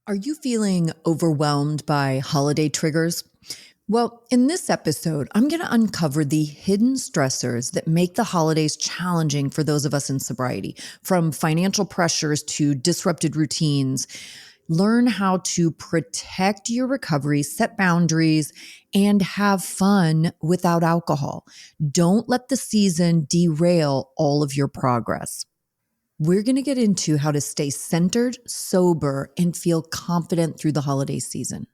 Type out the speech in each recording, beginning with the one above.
Are you feeling overwhelmed by holiday triggers? Well, in this episode, I'm going to uncover the hidden stressors that make the holidays challenging for those of us in sobriety, from financial pressures to disrupted routines. Learn how to protect your recovery, set boundaries, and have fun without alcohol. Don't let the season derail all of your progress. We're going to get into how to stay centered, sober, and feel confident through the holiday season.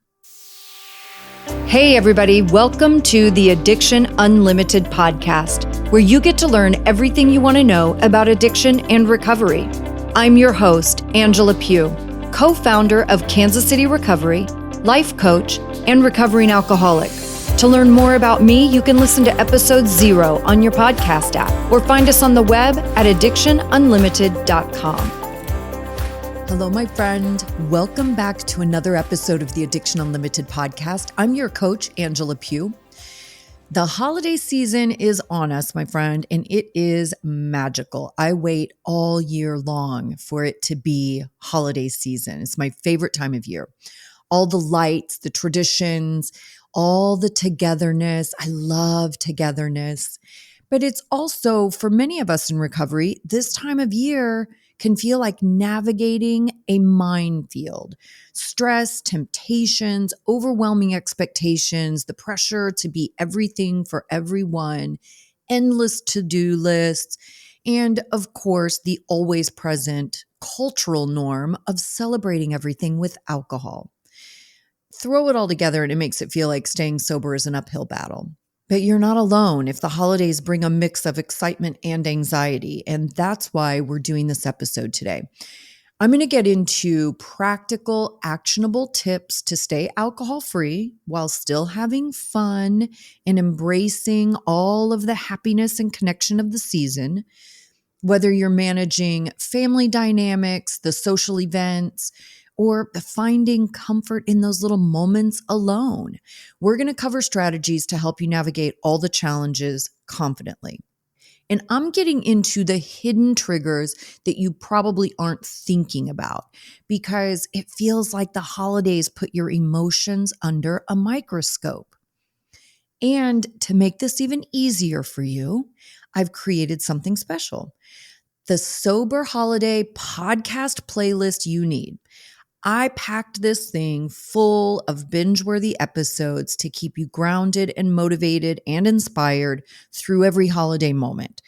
Hey, everybody. Welcome to the Addiction Unlimited podcast, where you get to learn everything you want to know about addiction and recovery. I'm your host, Angela Pugh, co-founder of Kansas City Recovery, life coach, and recovering alcoholic. To learn more about me, you can listen to episode 0 on your podcast app or find us on the web at addictionunlimited.com. Hello, my friend. Welcome back to another episode of the Addiction Unlimited podcast. I'm your coach, Angela Pugh. The holiday season is on us, my friend, and it is magical. I wait all year long for it to be holiday season. It's my favorite time of year. All the lights, the traditions, all the togetherness. I love togetherness. But it's also, for many of us in recovery, this time of year can feel like navigating a minefield. Stress, temptations, overwhelming expectations, the pressure to be everything for everyone, endless to-do lists, and of course, the always present cultural norm of celebrating everything with alcohol. Throw it all together and it makes it feel like staying sober is an uphill battle. But you're not alone if the holidays bring a mix of excitement and anxiety. And that's why we're doing this episode today. I'm going to get into practical, actionable tips to stay alcohol-free while still having fun and embracing all of the happiness and connection of the season. Whether you're managing family dynamics, the social events, or finding comfort in those little moments alone. We're going to cover strategies to help you navigate all the challenges confidently. And I'm getting into the hidden triggers that you probably aren't thinking about because it feels like the holidays put your emotions under a microscope. And to make this even easier for you, I've created something special. The Sober Holiday podcast playlist you need. I packed this thing full of binge-worthy episodes to keep you grounded and motivated and inspired through every holiday moment.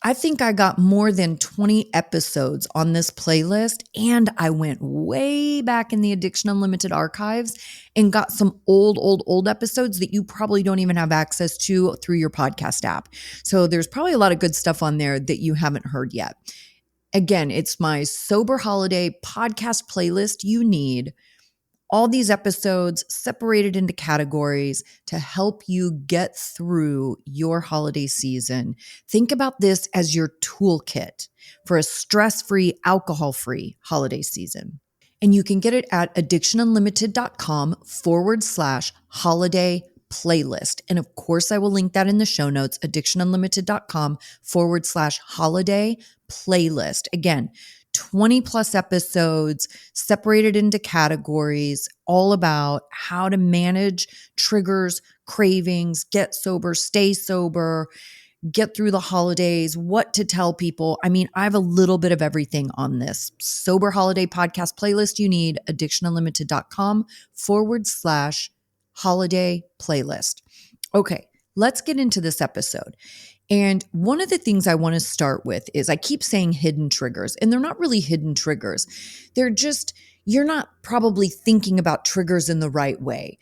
I think I got more than 20 episodes on this playlist, and I went way back in the Addiction Unlimited archives and got some old episodes that you probably don't even have access to through your podcast app. So there's probably a lot of good stuff on there that you haven't heard yet. Again, it's my Sober Holiday podcast playlist you need. All these episodes separated into categories to help you get through your holiday season. Think about this as your toolkit for a stress-free, alcohol-free holiday season. And you can get it at addictionunlimited.com/holiday playlist. And of course, I will link that in the show notes, addictionunlimited.com/holiday playlist. Again, 20 plus episodes separated into categories, all about how to manage triggers, cravings, get sober, stay sober, get through the holidays, what to tell people. I mean, I have a little bit of everything on this Sober Holiday podcast playlist you need, addictionunlimited.com/holiday playlist. Okay, let's get into this episode. And one of the things I want to start with is I keep saying hidden triggers, and they're not really hidden triggers. They're just, you're not probably thinking about triggers in the right way.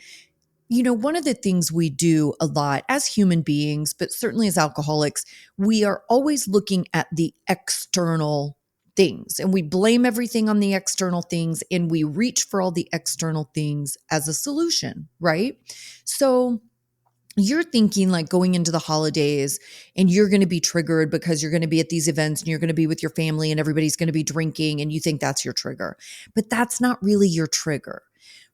You know, one of the things we do a lot as human beings, but certainly as alcoholics, we are always looking at the external things and we blame everything on the external things and we reach for all the external things as a solution, right? So you're thinking like going into the holidays and you're going to be triggered because you're going to be at these events and you're going to be with your family and everybody's going to be drinking and you think that's your trigger. But that's not really your trigger,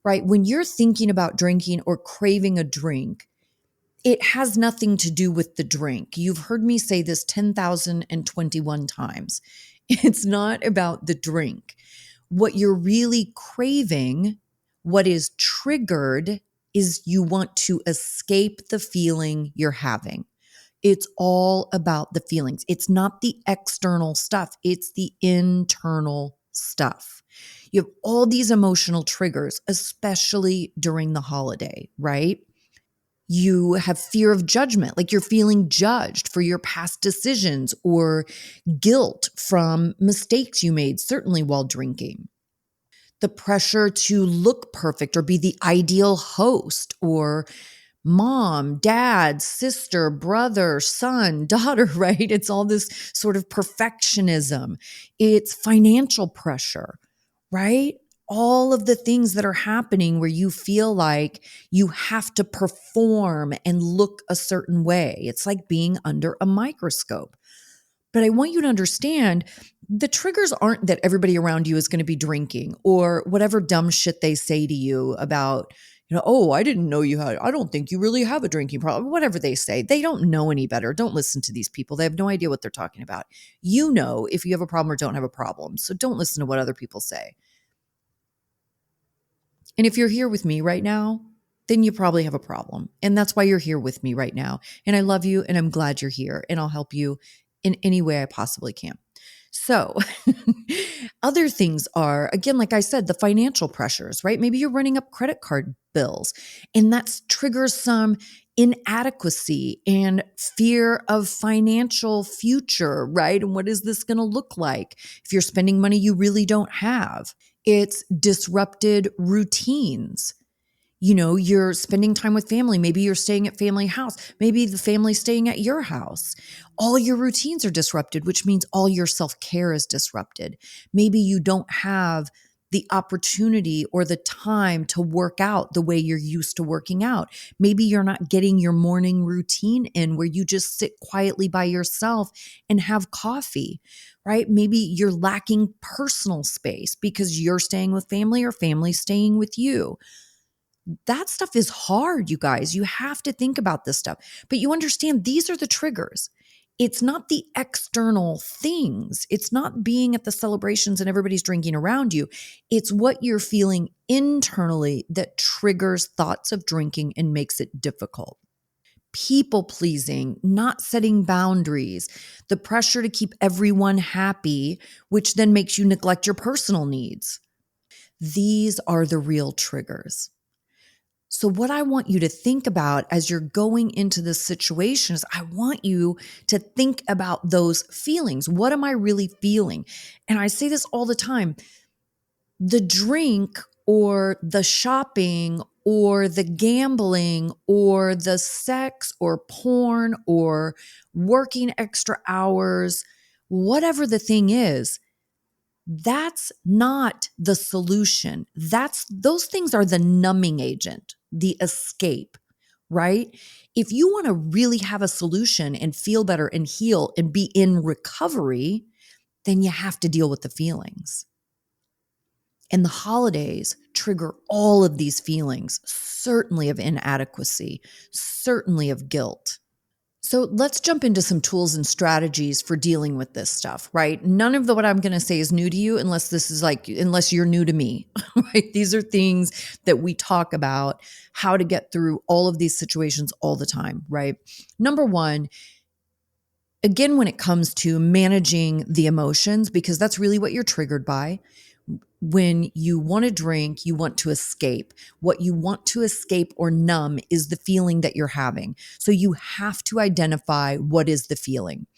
right? When you're thinking about drinking or craving a drink, it has nothing to do with the drink. You've heard me say this 10,021 times. It's not about the drink. What you're really craving, what is triggered, is you want to escape the feeling you're having. It's all about the feelings. It's not the external stuff, it's the internal stuff. You have all these emotional triggers, especially during the holiday, right? You have fear of judgment, like you're feeling judged for your past decisions or guilt from mistakes you made, certainly while drinking. The pressure to look perfect or be the ideal host or mom, dad, sister, brother, son, daughter, right? It's all this sort of perfectionism. It's financial pressure, right? All of the things that are happening where you feel like you have to perform and look a certain way. It's like being under a microscope. But I want you to understand the triggers aren't that everybody around you is going to be drinking or whatever dumb shit they say to you about, oh, I didn't know you had, I don't think you really have a drinking problem. Whatever they say, they don't know any better. Don't listen to these people. They have no idea what they're talking about. You know if you have a problem or don't have a problem. So don't listen to what other people say. And if you're here with me right now, then you probably have a problem. And that's why you're here with me right now. And I love you and I'm glad you're here and I'll help you in any way I possibly can. So other things are, again, like I said, the financial pressures, right? Maybe you're running up credit card bills and that triggers some inadequacy and fear of financial future, right? And what is this going to look like if you're spending money you really don't have? It's disrupted routines. You're spending time with family. Maybe you're staying at family house. Maybe the family's staying at your house. All your routines are disrupted, which means all your self-care is disrupted. Maybe you don't have the opportunity or the time to work out the way you're used to working out. Maybe you're not getting your morning routine in where you just sit quietly by yourself and have coffee, right? Maybe you're lacking personal space because you're staying with family or family's staying with you. That stuff is hard, you guys. You have to think about this stuff. But you understand these are the triggers. It's not the external things. It's not being at the celebrations and everybody's drinking around you. It's what you're feeling internally that triggers thoughts of drinking and makes it difficult. People pleasing, not setting boundaries, the pressure to keep everyone happy, which then makes you neglect your personal needs. These are the real triggers. So what I want you to think about as you're going into this situation is I want you to think about those feelings. What am I really feeling? And I say this all the time. The drink or the shopping or the gambling or the sex or porn or working extra hours, whatever the thing is, that's not the solution. Those things are the numbing agent, the escape, right? If you want to really have a solution and feel better and heal and be in recovery, then you have to deal with the feelings. And the holidays trigger all of these feelings, certainly of inadequacy, certainly of guilt. So let's jump into some tools and strategies for dealing with this stuff, right? None of what I'm going to say is new to you unless you're new to me, right? These are things that we talk about how to get through all of these situations all the time, right? Number one, again, when it comes to managing the emotions, because that's really what you're triggered by. When you want to drink, you want to escape. What you want to escape or numb is the feeling that you're having. So you have to identify what is the feeling.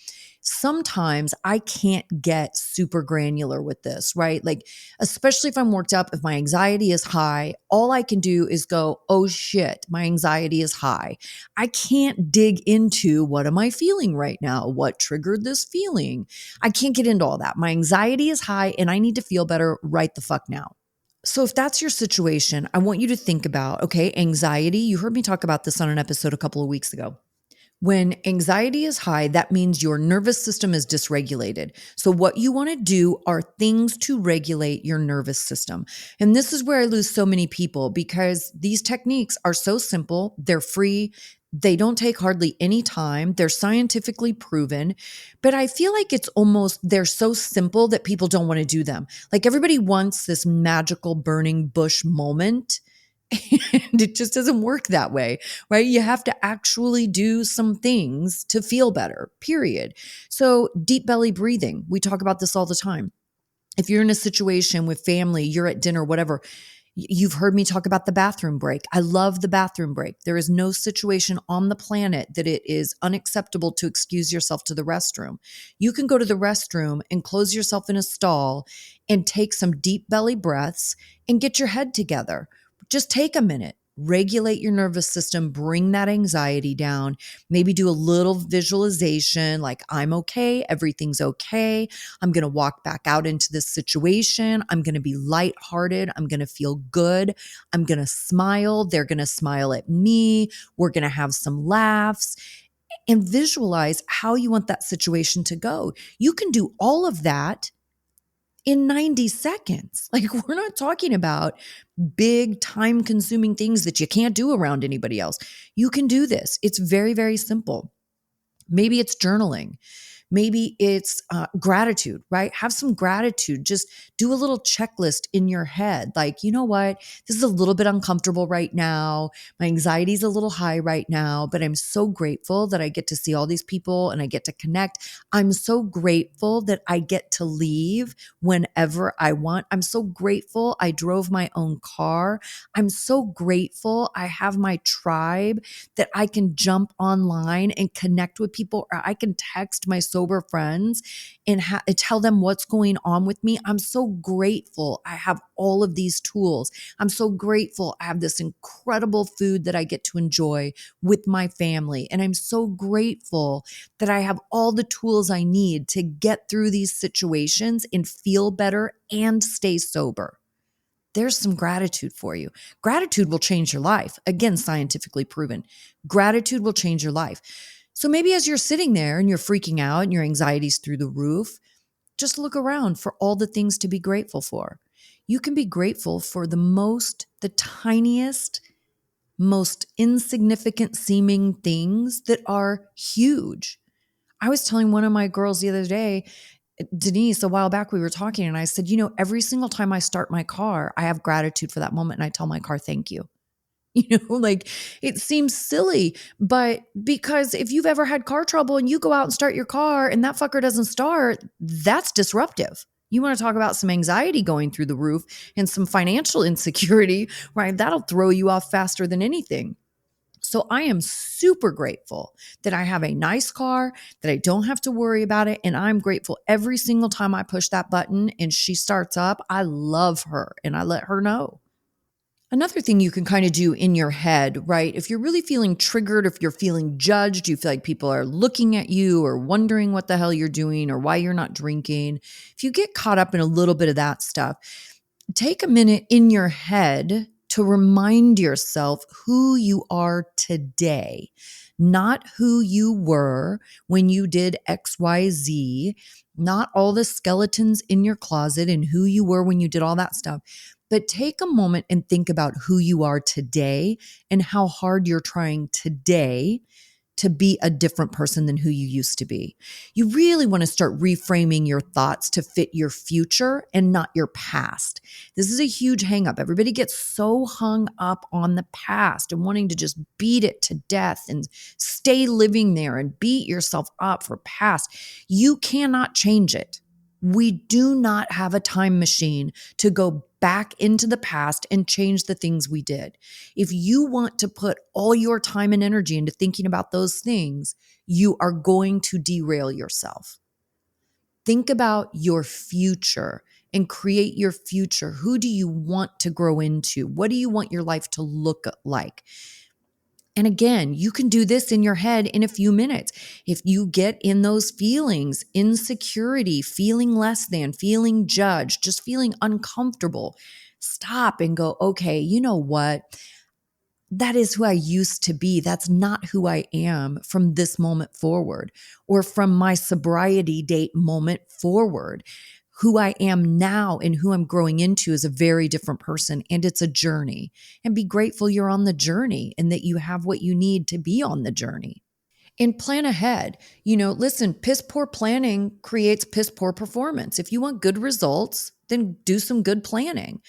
Sometimes I can't get super granular with this, right? Like, especially if I'm worked up, if my anxiety is high, all I can do is go, oh shit, my anxiety is high. I can't dig into what am I feeling right now? What triggered this feeling? I can't get into all that. My anxiety is high and I need to feel better right the fuck now. So if that's your situation, I want you to think about, okay, anxiety. You heard me talk about this on an episode a couple of weeks ago. When anxiety is high, that means your nervous system is dysregulated. So what you want to do are things to regulate your nervous system. And this is where I lose so many people because these techniques are so simple. They're free. They don't take hardly any time. They're scientifically proven, but I feel like they're so simple that people don't want to do them. Like everybody wants this magical burning bush moment, and it just doesn't work that way, right? You have to actually do some things to feel better, period. So, deep belly breathing, we talk about this all the time. If you're in a situation with family, you're at dinner, whatever, you've heard me talk about the bathroom break. I love the bathroom break. There is no situation on the planet that it is unacceptable to excuse yourself to the restroom. You can go to the restroom and close yourself in a stall and take some deep belly breaths and get your head together. Just take a minute. Regulate your nervous system, bring that anxiety down, maybe do a little visualization like, I'm okay, everything's okay. I'm going to walk back out into this situation. I'm going to be lighthearted. I'm going to feel good. I'm going to smile. They're going to smile at me. We're going to have some laughs and visualize how you want that situation to go. You can do all of that in 90 seconds. Like, we're not talking about big time consuming things that you can't do around anybody else. You can do this. It's very, very simple. Maybe it's journaling. Maybe it's gratitude, right? Have some gratitude. Just do a little checklist in your head. Like, you know what? This is a little bit uncomfortable right now. My anxiety is a little high right now, but I'm so grateful that I get to see all these people and I get to connect. I'm so grateful that I get to leave whenever I want. I'm so grateful I drove my own car. I'm so grateful I have my tribe that I can jump online and connect with people, or I can text my sober friends and tell them what's going on with me. I'm so grateful I have all of these tools. I'm so grateful I have this incredible food that I get to enjoy with my family. And I'm so grateful that I have all the tools I need to get through these situations and feel better and stay sober. There's some gratitude for you. Gratitude will change your life. Again, scientifically proven. Gratitude will change your life. So maybe as you're sitting there and you're freaking out and your anxiety's through the roof, just look around for all the things to be grateful for. You can be grateful for the tiniest, most insignificant seeming things that are huge. I was telling one of my girls the other day, Denise, a while back, we were talking and I said, every single time I start my car, I have gratitude for that moment and I tell my car, thank you. Like, it seems silly, but because if you've ever had car trouble and you go out and start your car and that fucker doesn't start, that's disruptive. You want to talk about some anxiety going through the roof and some financial insecurity, right? That'll throw you off faster than anything. So I am super grateful that I have a nice car, that I don't have to worry about it. And I'm grateful every single time I push that button and she starts up. I love her and I let her know. Another thing you can kind of do in your head, right? If you're really feeling triggered, if you're feeling judged, you feel like people are looking at you or wondering what the hell you're doing or why you're not drinking. If you get caught up in a little bit of that stuff, take a minute in your head to remind yourself who you are today, not who you were when you did XYZ, not all the skeletons in your closet and who you were when you did all that stuff. But take a moment and think about who you are today and how hard you're trying today to be a different person than who you used to be. You really want to start reframing your thoughts to fit your future and not your past. This is a huge hangup. Everybody gets so hung up on the past and wanting to just beat it to death and stay living there and beat yourself up for past. You cannot change it. We do not have a time machine to go back into the past and change the things we did. If you want to put all your time and energy into thinking about those things, you are going to derail yourself. Think about your future and create your future. Who do you want to grow into? What do you want your life to look like? And again, you can do this in your head in a few minutes. If you get in those feelings, insecurity, feeling less than, feeling judged, just feeling uncomfortable, stop and go, okay, you know what? That is who I used to be. That's not who I am from this moment forward or from my sobriety date moment forward. who I am now and who I'm growing into is a very different person, and it's a journey. And be grateful you're on the journey and that you have what you need to be on the journey. And plan ahead. Listen, piss poor planning creates piss poor performance. If you want good results, then do some good planning.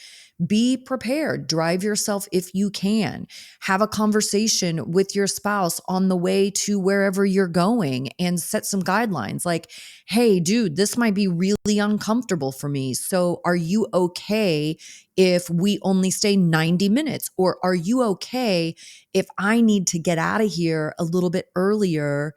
Be prepared. Drive yourself if you can. Have a conversation with your spouse on the way to wherever you're going and set some guidelines like, hey, dude, this might be really uncomfortable for me. So are you okay if we only stay 90 minutes? Or are you okay if I need to get out of here a little bit earlier?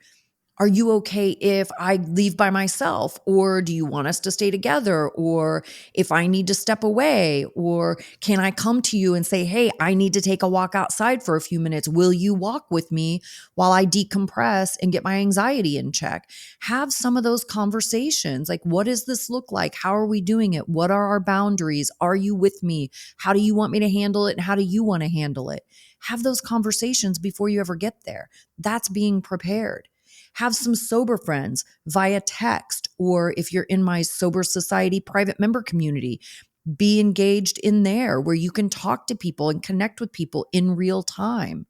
Are you okay if I leave by myself? Or do you want us to stay together? Or if I need to step away? Or can I come to you and say, hey, I need to take a walk outside for a few minutes. Will you walk with me while I decompress and get my anxiety in check? Have some of those conversations. Like, what does this look like? How are we doing it? What are our boundaries? Are you with me? How do you want me to handle it? And how do you want to handle it? Have those conversations before you ever get there. That's being prepared. Have some sober friends via text, or if you're in my Sober Society private member community, be engaged in there where you can talk to people and connect with people in real time.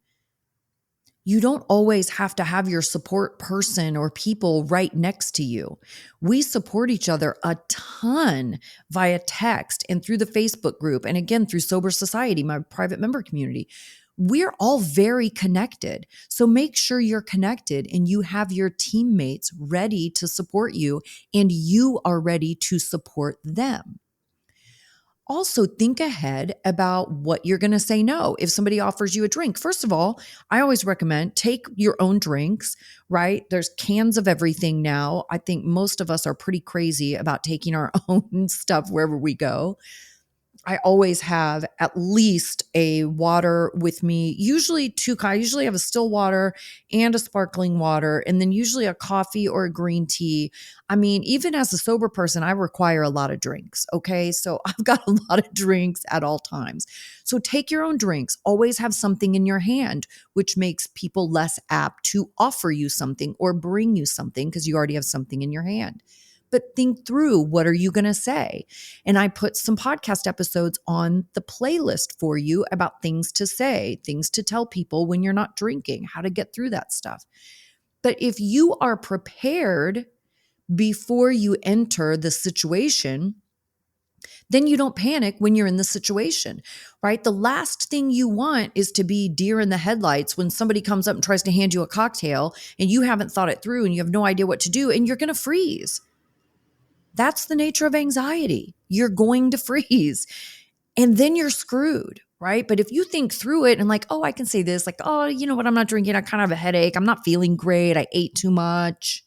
You don't always have to have your support person or people right next to you. We support each other a ton via text and through the Facebook group, and again, through Sober Society, my private member community. We're all very connected. So make sure you're connected and you have your teammates ready to support you and you are ready to support them. Also, think ahead about what you're going to say no. If somebody offers you a drink, first of all, I always recommend take your own drinks, right? There's cans of everything now. I think most of us are pretty crazy about taking our own stuff wherever we go. I always have at least a water with me, usually two kinds. I usually have a still water and a sparkling water, and then usually a coffee or a green tea. I mean, even as a sober person, I require a lot of drinks. Okay. So I've got a lot of drinks at all times. So take your own drinks. Always have something in your hand, which makes people less apt to offer you something or bring you something because you already have something in your hand. But think through, what are you going to say? And I put some podcast episodes on the playlist for you about things to say, things to tell people when you're not drinking, how to get through that stuff. But if you are prepared before you enter the situation, then you don't panic when you're in the situation, right? The last thing you want is to be deer in the headlights when somebody comes up and tries to hand you a cocktail and you haven't thought it through and you have no idea what to do and you're going to freeze. That's the nature of anxiety. You're going to freeze and then you're screwed, right? But if you think through it and like, oh, I can say this, like, oh, you know what? I'm not drinking. I kind of have a headache. I'm not feeling great. I ate too much.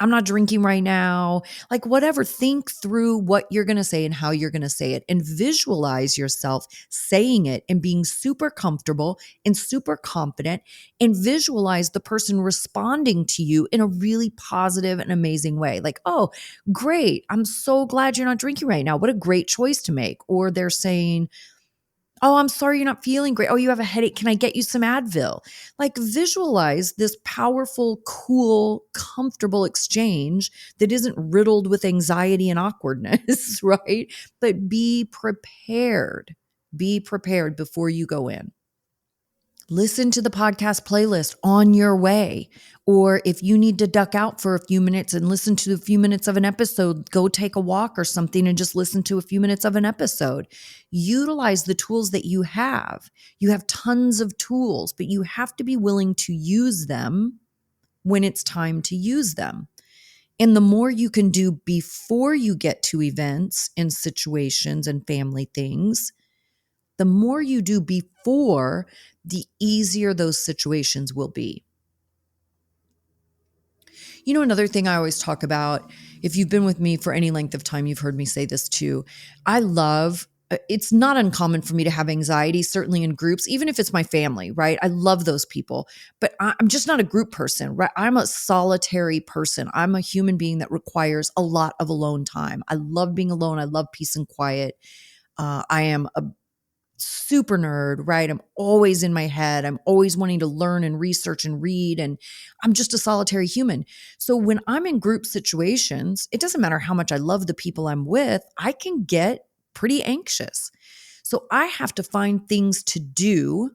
I'm not drinking right now. Like whatever, think through what you're going to say and how you're going to say it and visualize yourself saying it and being super comfortable and super confident and visualize the person responding to you in a really positive and amazing way. Like, oh, great. I'm so glad you're not drinking right now. What a great choice to make. Or they're saying, oh, I'm sorry you're not feeling great. Oh, you have a headache. Can I get you some Advil? Like visualize this powerful, cool, comfortable exchange that isn't riddled with anxiety and awkwardness, right? But be prepared. Be prepared before you go in. Listen to the podcast playlist on your way. Or if you need to duck out for a few minutes and listen to a few minutes of an episode, go take a walk or something and just listen to a few minutes of an episode. Utilize the tools that you have. You have tons of tools, but you have to be willing to use them when it's time to use them. And the more you can do before you get to events and situations and family things, the more you do before, the easier those situations will be. You know, another thing I always talk about, if you've been with me for any length of time, you've heard me say this too. It's not uncommon for me to have anxiety, certainly in groups, even if it's my family, right? I love those people, but I'm just not a group person, right? I'm a solitary person. I'm a human being that requires a lot of alone time. I love being alone. I love peace and quiet. I am super nerd, right? I'm always in my head. I'm always wanting to learn and research and read. And I'm just a solitary human. So when I'm in group situations, it doesn't matter how much I love the people I'm with, I can get pretty anxious. So I have to find things to do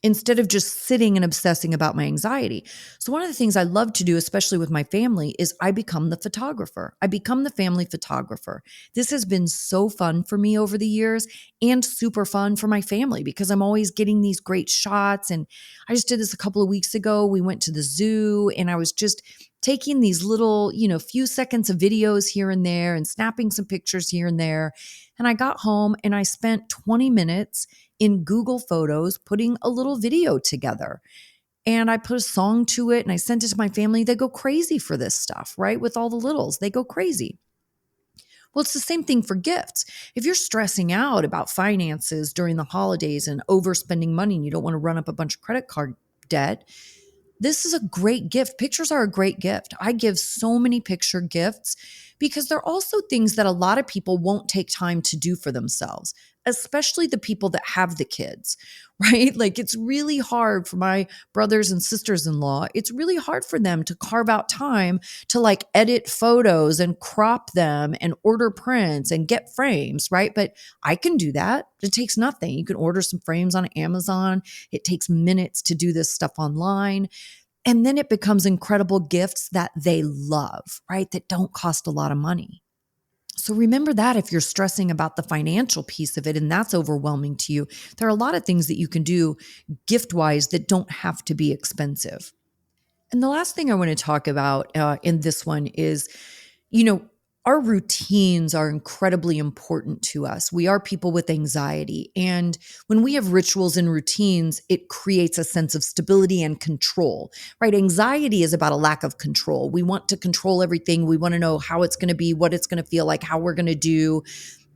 instead of just sitting and obsessing about my anxiety. So, one of the things I love to do, especially with my family, is I become the photographer. I become the family photographer. This has been so fun for me over the years and super fun for my family because I'm always getting these great shots. And I just did this a couple of weeks ago. We went to the zoo and I was just taking these little, few seconds of videos here and there and snapping some pictures here and there. And I got home and I spent 20 minutes in Google Photos putting a little video together. And I put a song to it and I sent it to my family. They go crazy for this stuff, right? With all the littles, they go crazy. Well, it's the same thing for gifts. If you're stressing out about finances during the holidays and overspending money and you don't want to run up a bunch of credit card debt, this is a great gift. Pictures are a great gift. I give so many picture gifts because they're also things that a lot of people won't take time to do for themselves, especially the people that have the kids, right? Like it's really hard for my brothers and sisters-in-law. It's really hard for them to carve out time to like edit photos and crop them and order prints and get frames, right? But I can do that. It takes nothing. You can order some frames on Amazon. It takes minutes to do this stuff online. And then it becomes incredible gifts that they love, right? That don't cost a lot of money. So remember that if you're stressing about the financial piece of it and that's overwhelming to you, there are a lot of things that you can do gift wise that don't have to be expensive. And the last thing I want to talk about in this one is, you know, our routines are incredibly important to us. We are people with anxiety. And when we have rituals and routines, it creates a sense of stability and control, right? Anxiety is about a lack of control. We want to control everything. We want to know how it's going to be, what it's going to feel like, how we're going to do,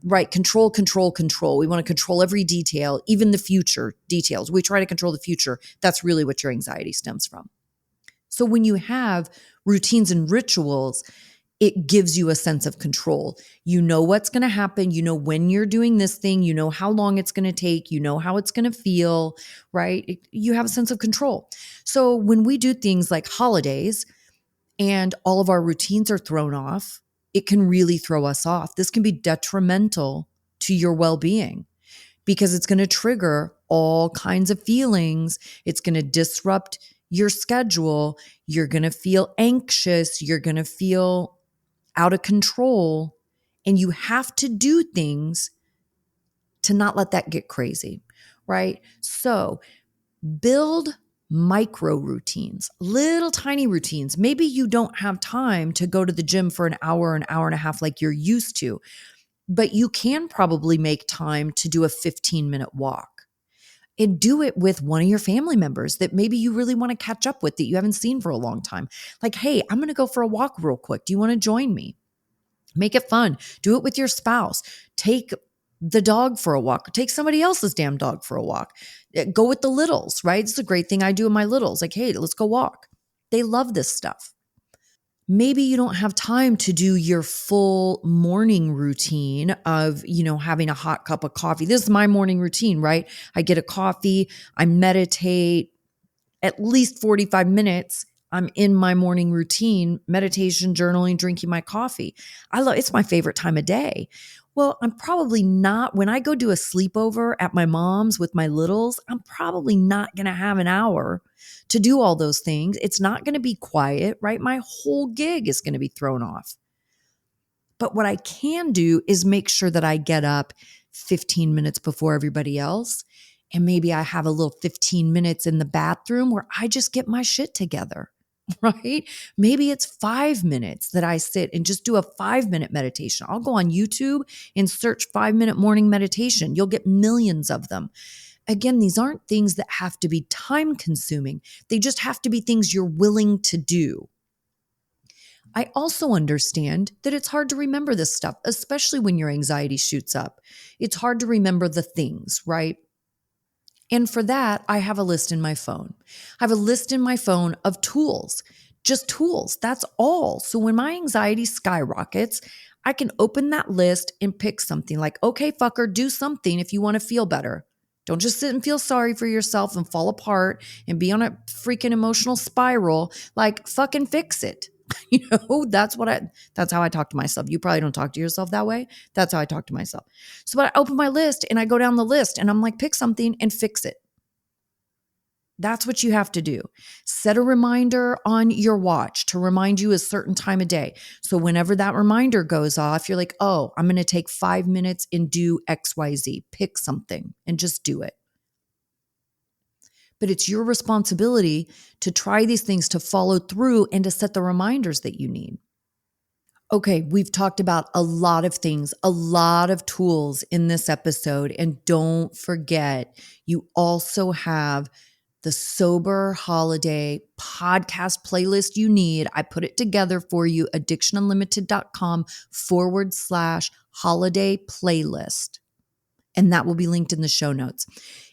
right? Control, control, control. We want to control every detail, even the future details. We try to control the future. That's really what your anxiety stems from. So when you have routines and rituals, it gives you a sense of control. You know what's going to happen. You know when you're doing this thing. You know how long it's going to take. You know how it's going to feel, right? You have a sense of control. So when we do things like holidays and all of our routines are thrown off, it can really throw us off. This can be detrimental to your well-being because it's going to trigger all kinds of feelings. It's going to disrupt your schedule. You're going to feel anxious. You're going to feel out of control, and you have to do things to not let that get crazy, right? So build micro routines, little tiny routines. Maybe you don't have time to go to the gym for an hour and a half like you're used to, but you can probably make time to do a 15-minute walk. And do it with one of your family members that maybe you really want to catch up with that you haven't seen for a long time. Like, hey, I'm going to go for a walk real quick. Do you want to join me? Make it fun. Do it with your spouse. Take the dog for a walk. Take somebody else's damn dog for a walk. Go with the littles, right? It's a great thing I do with my littles. Like, hey, let's go walk. They love this stuff. Maybe you don't have time to do your full morning routine of, having a hot cup of coffee. This is my morning routine, right? I get a coffee, I meditate at least 45 minutes. I'm in my morning routine, meditation, journaling, drinking my coffee. It's my favorite time of day. Well, I'm probably not, when I go do a sleepover at my mom's with my littles, I'm probably not going to have an hour to do all those things. It's not going to be quiet, right? My whole gig is going to be thrown off. But what I can do is make sure that I get up 15 minutes before everybody else. And maybe I have a little 15 minutes in the bathroom where I just get my shit together, right? Maybe it's 5 minutes that I sit and just do a 5-minute meditation. I'll go on YouTube and search 5-minute morning meditation. You'll get millions of them. Again, these aren't things that have to be time consuming. They just have to be things you're willing to do. I also understand that it's hard to remember this stuff, especially when your anxiety shoots up. It's hard to remember the things, right? And for that, I have a list in my phone. I have a list in my phone of tools, just tools. That's all. So when my anxiety skyrockets, I can open that list and pick something like, okay, fucker, do something if you want to feel better. Don't just sit and feel sorry for yourself and fall apart and be on a freaking emotional spiral. Like, fucking fix it. That's how I talk to myself. You probably don't talk to yourself that way. That's how I talk to myself. So I open my list and I go down the list and I'm like, pick something and fix it. That's what you have to do. Set a reminder on your watch to remind you a certain time of day. So whenever that reminder goes off, you're like, oh, I'm going to take 5 minutes and do XYZ. Pick something and just do it. But it's your responsibility to try these things, to follow through, and to set the reminders that you need. Okay, we've talked about a lot of things, a lot of tools in this episode. And don't forget, you also have the Sober Holiday podcast playlist you need. I put it together for you, addictionunlimited.com/holiday playlist. And that will be linked in the show notes.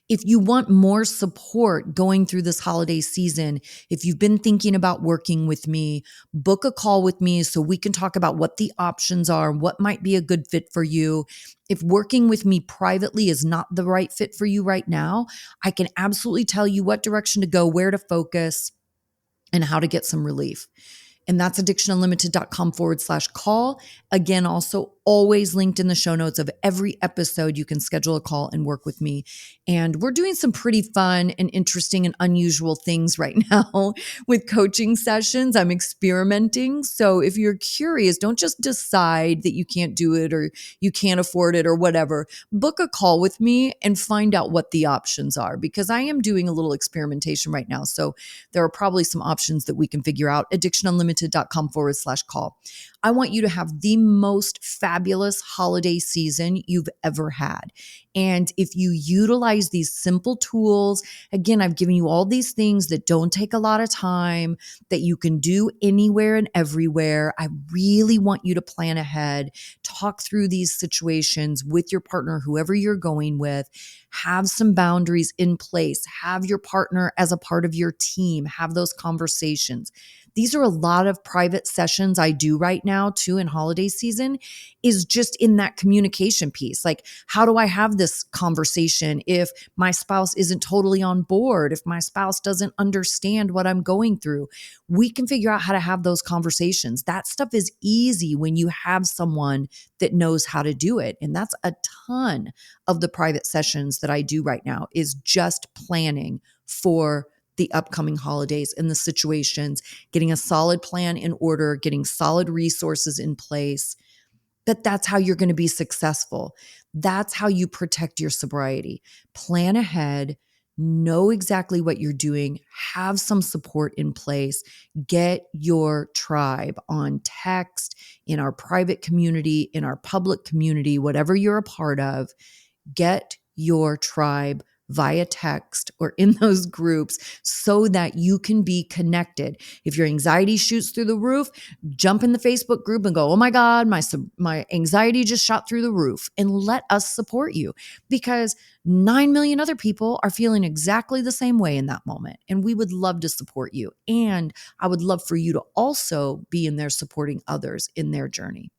If you want more support going through this holiday season, if you've been thinking about working with me, book a call with me so we can talk about what the options are, what might be a good fit for you. If working with me privately is not the right fit for you right now, I can absolutely tell you what direction to go, where to focus, and how to get some relief. And that's addictionunlimited.com/call. Again, also always linked in the show notes of every episode. You can schedule a call and work with me. And we're doing some pretty fun and interesting and unusual things right now with coaching sessions. I'm experimenting. So if you're curious, don't just decide that you can't do it or you can't afford it or whatever. Book a call with me and find out what the options are, because I am doing a little experimentation right now. So there are probably some options that we can figure out. addictionunlimited.com/call. I want you to have the most fabulous holiday season you've ever had. And if you utilize these simple tools, again, I've given you all these things that don't take a lot of time, that you can do anywhere and everywhere. I really want you to plan ahead, talk through these situations with your partner, whoever you're going with, have some boundaries in place, have your partner as a part of your team, have those conversations. These are a lot of private sessions I do right now too in holiday season, is just in that communication piece. Like, how do I have this conversation if my spouse isn't totally on board, if my spouse doesn't understand what I'm going through? We can figure out how to have those conversations. That stuff is easy when you have someone that knows how to do it. And that's a ton of the private sessions that I do right now, is just planning for the upcoming holidays and the situations, getting a solid plan in order, getting solid resources in place. That's how you're going to be successful. That's how you protect your sobriety. Plan ahead, know exactly what you're doing, have some support in place, get your tribe on text, in our private community, in our public community, whatever you're a part of. Get your tribe via text or in those groups so that you can be connected. If your anxiety shoots through the roof, jump in the Facebook group and go, oh my God, my anxiety just shot through the roof, and let us support you, because 9 million other people are feeling exactly the same way in that moment. And we would love to support you. And I would love for you to also be in there supporting others in their journey.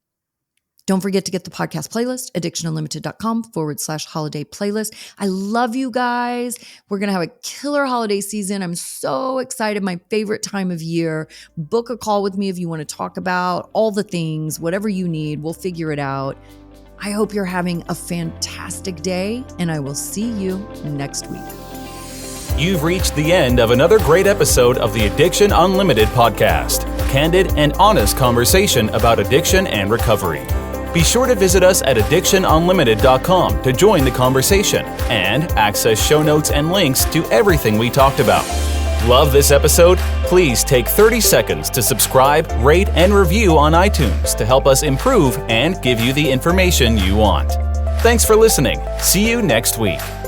Don't forget to get the podcast playlist, addictionunlimited.com/holiday playlist. I love you guys. We're going to have a killer holiday season. I'm so excited. My favorite time of year. Book a call with me if you want to talk about all the things, whatever you need. We'll figure it out. I hope you're having a fantastic day, and I will see you next week. You've reached the end of another great episode of the Addiction Unlimited podcast. Candid and honest conversation about addiction and recovery. Be sure to visit us at addictionunlimited.com to join the conversation and access show notes and links to everything we talked about. Love this episode? Please take 30 seconds to subscribe, rate, and review on iTunes to help us improve and give you the information you want. Thanks for listening. See you next week.